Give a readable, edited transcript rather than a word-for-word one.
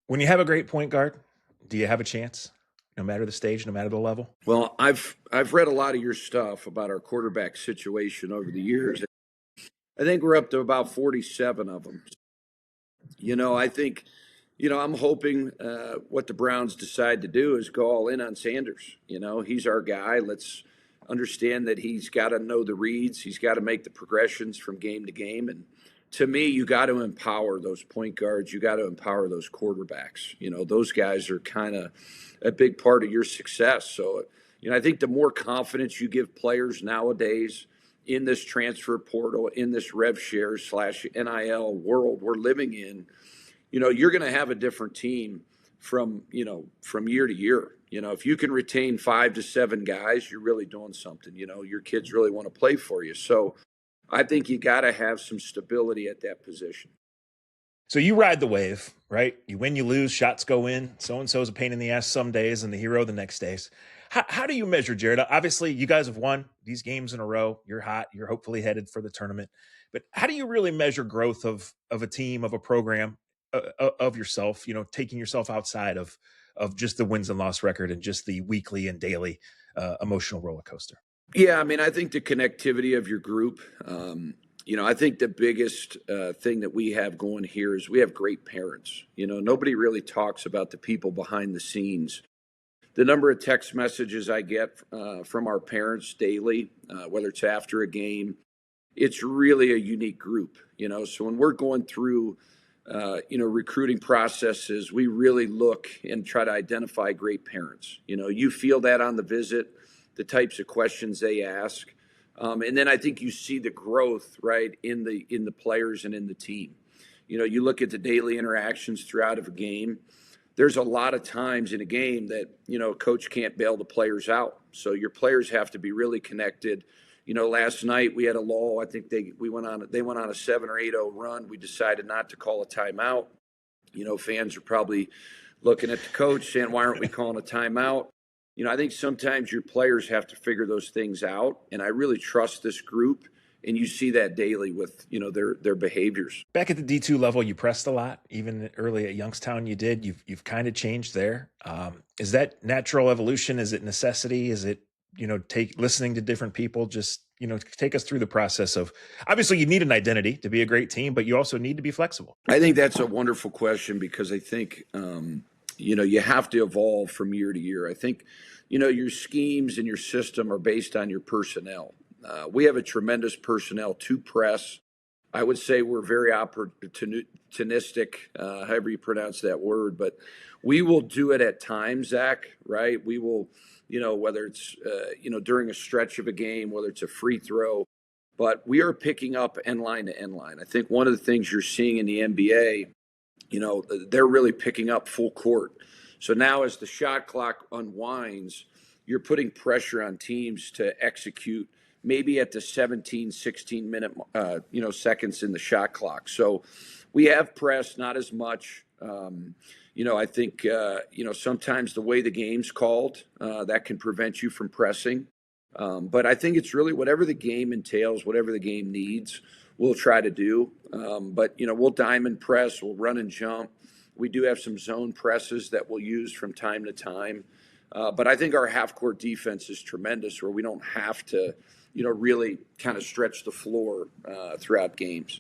When you have a great point guard, do you have a chance, no matter the stage, no matter the level? Well, I've read a lot of your stuff about our quarterback situation over the years. I think we're up to about 47 of them. I think, I'm hoping what the Browns decide to do is go all in on Sanders. He's our guy. Let's understand that he's got to know the reads. He's got to make the progressions from game to game. And to me, you got to empower those point guards. You got to empower those quarterbacks. Those guys are kind of a big part of your success. So, I think the more confidence you give players nowadays in this transfer portal, in this rev share / NIL world we're living in, you're going to have a different team from year to year. If you can retain 5 to 7 guys, you're really doing something. Your kids really want to play for you. So I think you got to have some stability at that position. So you ride the wave, right? You win, you lose, shots go in. So-and-so is a pain in the ass some days and the hero the next days. How do you measure, Jerrod? Obviously, you guys have won these games in a row. You're hot. You're hopefully headed for the tournament. But how do you really measure growth of a team, of a program, of yourself, taking yourself outside of just the wins and loss record and just the weekly and daily emotional roller coaster? Yeah, I think the connectivity of your group. I think the biggest thing that we have going here is we have great parents. Nobody really talks about the people behind the scenes. The number of text messages I get from our parents daily, whether it's after a game, it's really a unique group. So when we're going through, recruiting processes, we really look and try to identify great parents. You feel that on the visit, the types of questions they ask. And then I think you see the growth, right, in the players and in the team. You look at the daily interactions throughout of a game. There's a lot of times in a game that, coach can't bail the players out. So your players have to be really connected. Last night we had a lull. I think they went on a 7 or 8-0 run. We decided not to call a timeout. Fans are probably looking at the coach saying, why aren't we calling a timeout? I think sometimes your players have to figure those things out. And I really trust this group. And you see that daily with, their behaviors. Back at the D2 level, you pressed a lot. Even early at Youngstown, you did. You've kind of changed there. Is that natural evolution? Is it necessity? Is it, listening to different people? Just, take us through the process of, obviously you need an identity to be a great team, but you also need to be flexible. I think that's a wonderful question because I think, you have to evolve from year to year. I think, your schemes and your system are based on your personnel. We have a tremendous personnel to press. I would say we're very opportunistic, however you pronounce that word, but we will do it at times, Zach, right? We will, whether it's, during a stretch of a game, whether it's a free throw, but we are picking up end line to end line. I think one of the things you're seeing in the NBA, they're really picking up full court. So now as the shot clock unwinds, you're putting pressure on teams to execute maybe at the 17, 16 minute, seconds in the shot clock. So we have pressed, not as much. I think, sometimes the way the game's called, that can prevent you from pressing. But I think it's really whatever the game entails, whatever the game needs, we'll try to do. But we'll diamond press, we'll run and jump. We do have some zone presses that we'll use from time to time. But I think our half-court defense is tremendous where we don't have to, really kind of stretch the floor throughout games.